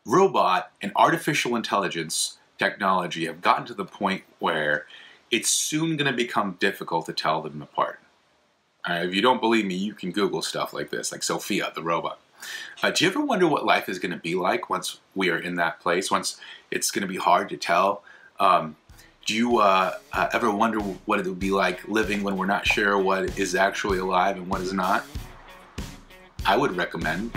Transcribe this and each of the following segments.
robot and artificial intelligence technology have gotten to the point where it's soon going to become difficult to tell them apart. If you don't believe me, you can Google stuff like this, like Sophia, the robot. Do you ever wonder what life is going to be like once we are in that place, once it's going to be hard to tell? Do you ever wonder what it would be like living when we're not sure what is actually alive and what is not? I would recommend.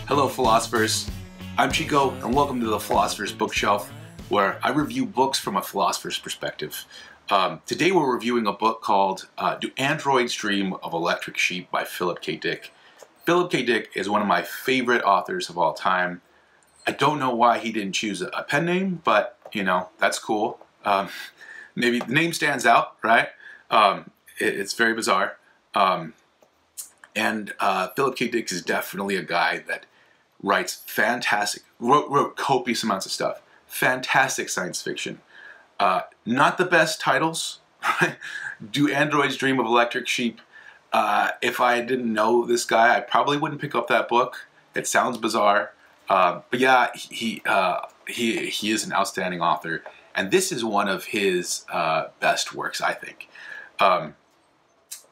Hello, philosophers. I'm Chico, and welcome to the Philosopher's Bookshelf, where I review books from a philosopher's perspective. Today we're reviewing a book called Do Androids Dream of Electric Sheep by Philip K. Dick. Philip K. Dick is one of my favorite authors of all time. I don't know why he didn't choose a pen name, but, you know, that's cool. Maybe the name stands out, right? It's very bizarre. Philip K. Dick is definitely a guy that writes fantastic, wrote copious amounts of stuff. Fantastic science fiction. Not the best titles, right? Do Androids Dream of Electric Sheep? If I didn't know this guy, I probably wouldn't pick up that book. It sounds bizarre. But yeah, he is an outstanding author. And this is one of his best works, I think.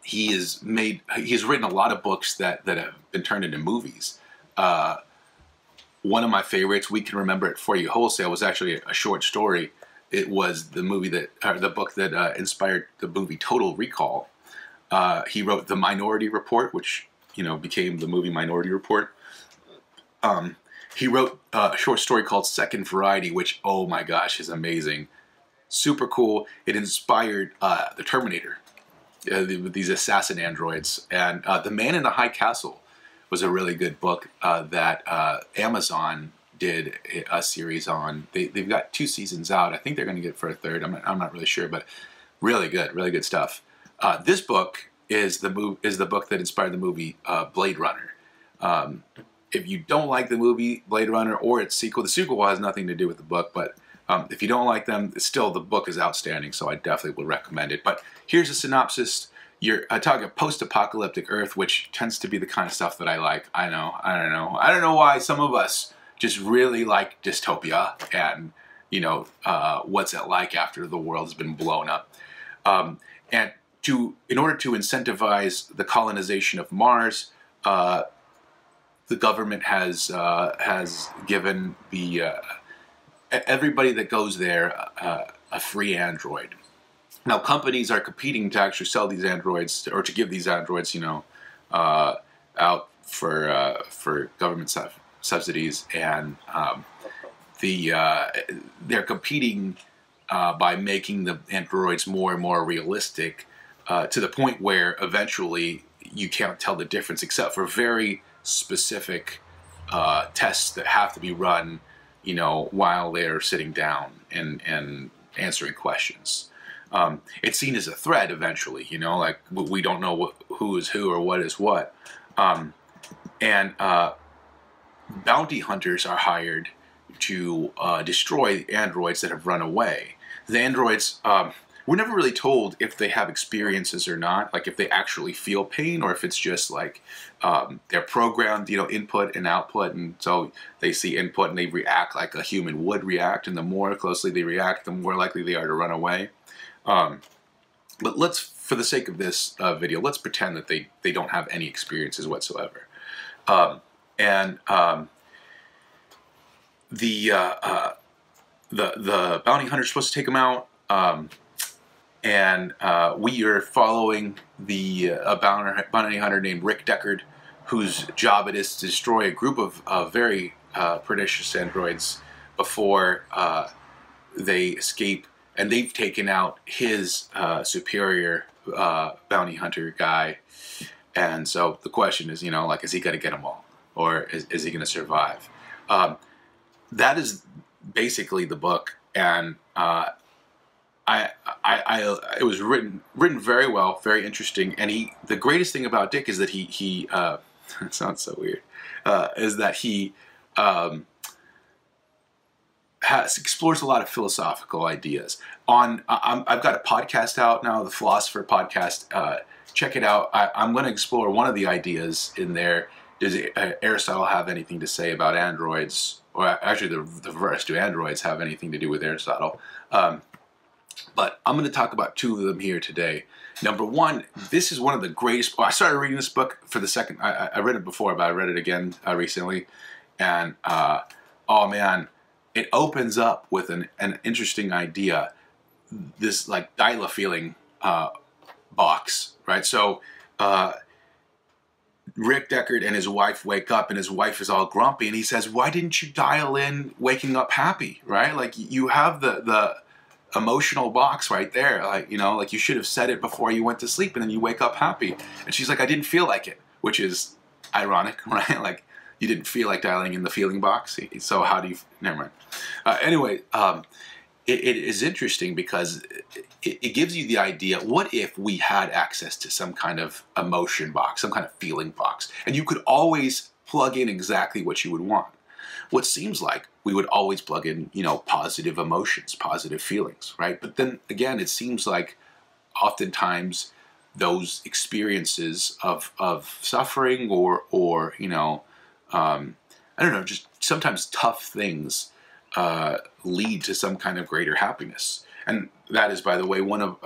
He has written a lot of books that have been turned into movies. One of my favorites, We Can Remember It For You Wholesale, was actually a short story. It was the book that inspired the movie Total Recall. He wrote The Minority Report, which, you know, became the movie Minority Report. He wrote a short story called Second Variety, which, oh my gosh, is amazing. Super cool. It inspired The Terminator, these assassin androids. And The Man in the High Castle was a really good book that Amazon did a series on. They've got 2 seasons out. I think they're going to get for a 3rd. I'm not really sure, but really good stuff. This book is the book that inspired the movie Blade Runner. If you don't like the movie Blade Runner or its sequel, the sequel has nothing to do with the book, but if you don't like them, still the book is outstanding, so I definitely would recommend it. But here's a synopsis. You're talking a post-apocalyptic Earth, which tends to be the kind of stuff that I like. I don't know why some of us just really like dystopia and, you know, what's it like after the world's been blown up. In order to incentivize the colonization of Mars, the government has given everybody that goes there a free android. Now, companies are competing to actually sell these androids, or to give these androids, you know, out for government subsidies, and they're competing by making the androids more and more realistic, to the point where eventually you can't tell the difference, except for very specific tests that have to be run, you know, while they're sitting down and answering questions. It's seen as a threat eventually, you know, like we don't know who is who or what is what. Bounty hunters are hired to destroy androids that have run away. The androids, we're never really told if they have experiences or not, like if they actually feel pain or if it's just like they're programmed, you know, input and output, and so they see input and they react like a human would react, and the more closely they react, the more likely they are to run away. But let's, for the sake of this video, let's pretend that they don't have any experiences whatsoever. The bounty hunter's supposed to take them out, we are following a bounty hunter named Rick Deckard, whose job it is to destroy a group of very pernicious androids before they escape. And they've taken out his superior bounty hunter guy. And so the question is, you know, like, is he going to get them all? Or is he going to survive? That is basically the book. And it was written very well, very interesting. And the greatest thing about Dick is that he it sounds so weird, is that he explores a lot of philosophical ideas. I've got a podcast out now, the Philosopher podcast. Check it out. I'm going to explore one of the ideas in there. Does Aristotle have anything to say about androids? Or actually, the reverse. Do androids have anything to do with Aristotle? But I'm going to talk about two of them here today. Number one, this is one of the greatest. I started reading this book for the second. I read it before, but I read it again recently, and oh man, it opens up with an interesting idea. This like dial a feeling box, right? So Rick Deckard and his wife wake up, and his wife is all grumpy, and he says, "Why didn't you dial in waking up happy?" Right? Like you have the emotional box right there, like, you know, like you should have said it before you went to sleep, and then you wake up happy. And she's like, "I didn't feel like it," which is ironic, right? Like you didn't feel like dialing in the feeling box. So how do you? Never mind. Anyway, it is interesting because it gives you the idea. What if we had access to some kind of emotion box, some kind of feeling box, and you could always plug in exactly what you would want? What seems like we would always plug in, you know, positive emotions, positive feelings, right? But then again, it seems like oftentimes those experiences of suffering or you know, I don't know, just sometimes tough things lead to some kind of greater happiness. And that is, by the way, one of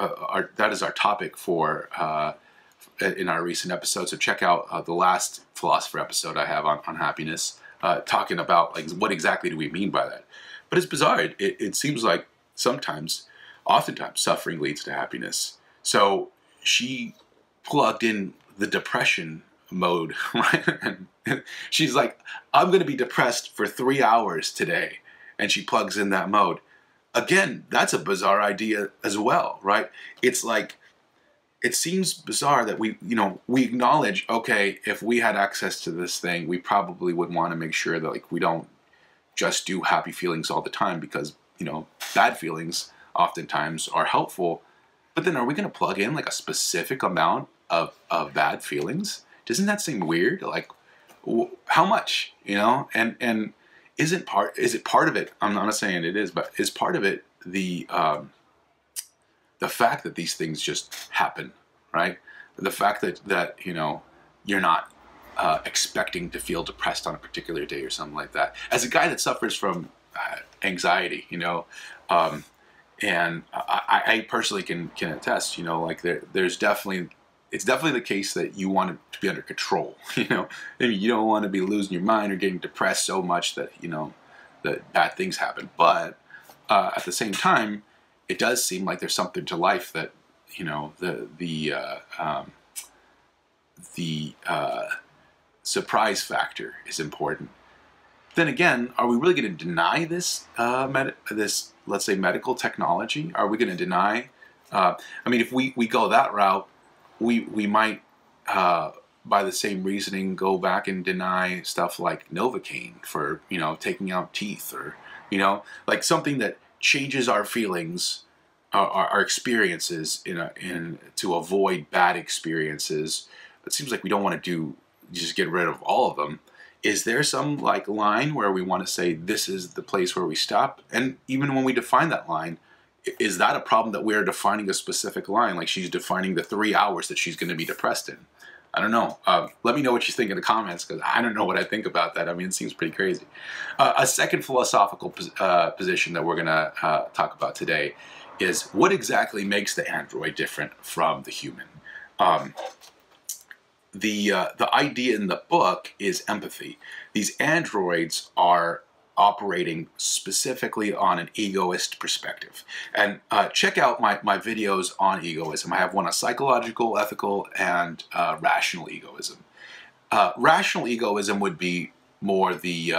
that is our topic for in our recent episodes. So check out the last Philosopher episode I have on happiness. Talking about like what exactly do we mean by that. But it's bizarre. It seems like oftentimes suffering leads to happiness. So she plugged in the depression mode, right? And she's like, "I'm going to be depressed for 3 hours today." And she plugs in that mode. Again, that's a bizarre idea as well, right? It's like, it seems bizarre that we acknowledge, okay, if we had access to this thing, we probably would want to make sure that like we don't just do happy feelings all the time, because, you know, bad feelings oftentimes are helpful. But then are we going to plug in like a specific amount of bad feelings? Doesn't that seem weird? Like, how much, you know? And is it part of it? I'm not saying it is, but is part of it the fact that these things just happen, right? The fact that you know, you're not expecting to feel depressed on a particular day or something like that. As a guy that suffers from anxiety, you know, and I personally can attest, you know, like it's definitely the case that you want it to be under control, you know. I mean, you don't want to be losing your mind or getting depressed so much that, you know, that bad things happen. But at the same time, it does seem like there's something to life that, you know, the surprise factor is important. Then again, are we really going to deny this this, let's say, medical technology? Are we going to deny? I mean, if we go that route, we might, by the same reasoning, go back and deny stuff like Novocaine for, you know, taking out teeth, or, you know, like something that changes our feelings, our experiences in to avoid bad experiences. It seems like we don't want to just get rid of all of them. Is there some like line where we want to say this is the place where we stop? And even when we define that line, is that a problem that we're defining a specific line? Like she's defining the 3 hours that she's going to be depressed in. I don't know. Let me know what you think in the comments, because I don't know what I think about that. I mean, it seems pretty crazy. A second philosophical position that we're going to talk about today is what exactly makes the android different from the human. The idea in the book is empathy. These androids are operating specifically on an egoist perspective. And check out my videos on egoism. I have one on psychological, ethical, and rational egoism. Rational egoism would be more the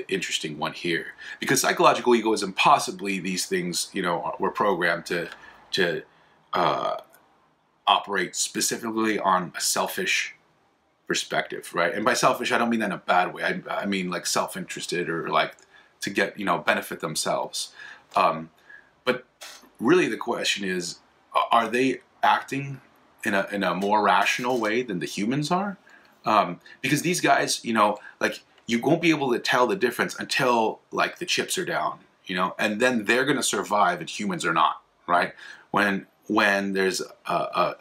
interesting one here, because psychological egoism, possibly these things, you know, were programmed to operate specifically on a selfish perspective, right? And by selfish, I don't mean that in a bad way. I mean like self-interested, or like to get, you know, benefit themselves. But really the question is, are they acting in a more rational way than the humans are? Because these guys, you know, like you won't be able to tell the difference until like the chips are down. you know, and then they're going to survive and humans are not, right? When there's an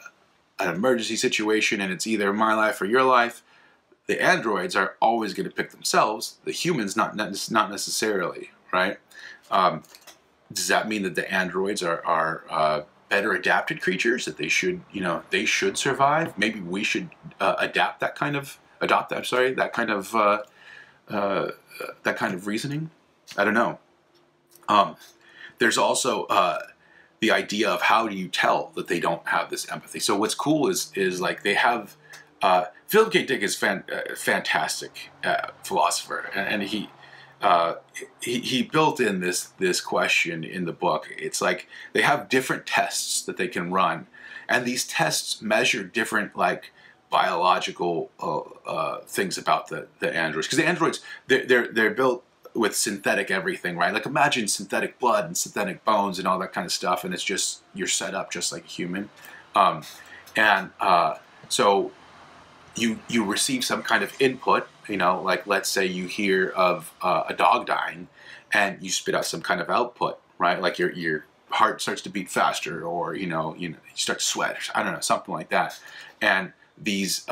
emergency situation and it's either my life or your life, the androids are always going to pick themselves. The humans not necessarily, right? Does that mean that the androids are better adapted creatures, that they should, you know, they should survive? Maybe we should adopt that kind of reasoning. I don't know. There's also the idea of how do you tell that they don't have this empathy. So what's cool is like they have Philip K. Dick is fantastic philosopher, and he built in this question in the book. It's like they have different tests that they can run, and these tests measure different like biological things about the androids, because the androids they're built with synthetic everything, right? Like imagine synthetic blood and synthetic bones and all that kind of stuff, and it's just you're set up just like a human, so you receive some kind of input, you know, like let's say you hear of a dog dying, and you spit out some kind of output, right? Like your heart starts to beat faster, or you start to sweat, I don't know, something like that, and these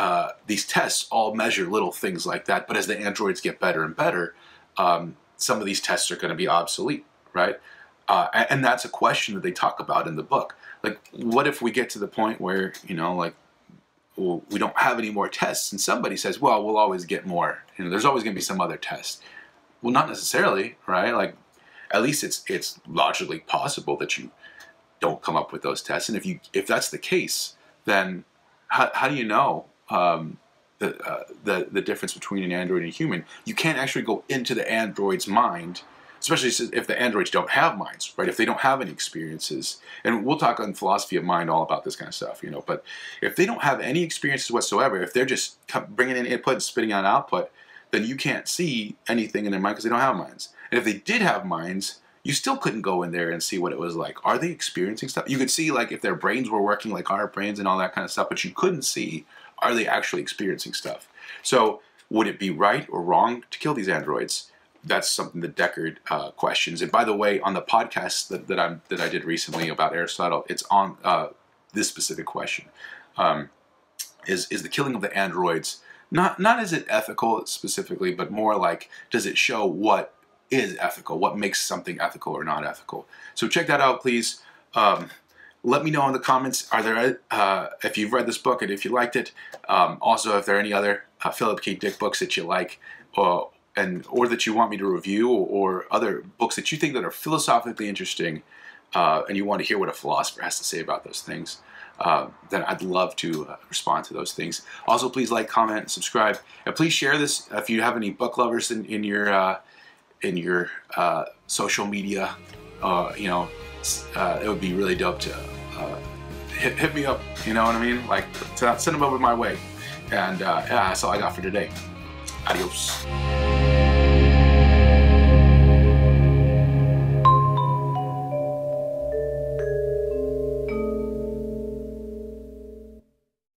tests all measure little things like that. But as the androids get better and better, some of these tests are going to be obsolete, right? And that's a question that they talk about in the book. Like, what if we get to the point where, you know, like, well, we don't have any more tests, and somebody says, well, we'll always get more. You know, there's always going to be some other test. Well, not necessarily, right? Like, at least it's logically possible that you don't come up with those tests. And if that's the case, then how do you know the difference between an android and a human? You can't actually go into the android's mind, especially if the androids don't have minds, right? If they don't have any experiences. And we'll talk on Philosophy of Mind all about this kind of stuff, you know. But if they don't have any experiences whatsoever, if they're just bringing in input and spitting out output, then you can't see anything in their mind because they don't have minds. And if they did have minds, you still couldn't go in there and see what it was like. Are they experiencing stuff? You could see like if their brains were working like our brains and all that kind of stuff, but you couldn't see, are they actually experiencing stuff? So would it be right or wrong to kill these androids? That's something that Deckard questions. And by the way, on the podcast that I did recently about Aristotle, it's on this specific question: is the killing of the androids not is it ethical specifically, but more like, does it show what is ethical, what makes something ethical or not ethical? So check that out, please. Let me know in the comments, are there if you've read this book and if you liked it. Also, if there are any other Philip K. Dick books that you like, or that you want me to review, or other books that you think that are philosophically interesting, and you want to hear what a philosopher has to say about those things, then I'd love to respond to those things. Also, please like, comment, and subscribe, and please share this if you have any book lovers in your social media. You know, it would be really dope to hit me up. You know what I mean? Like, send them over my way. And yeah, that's all I got for today. Adios.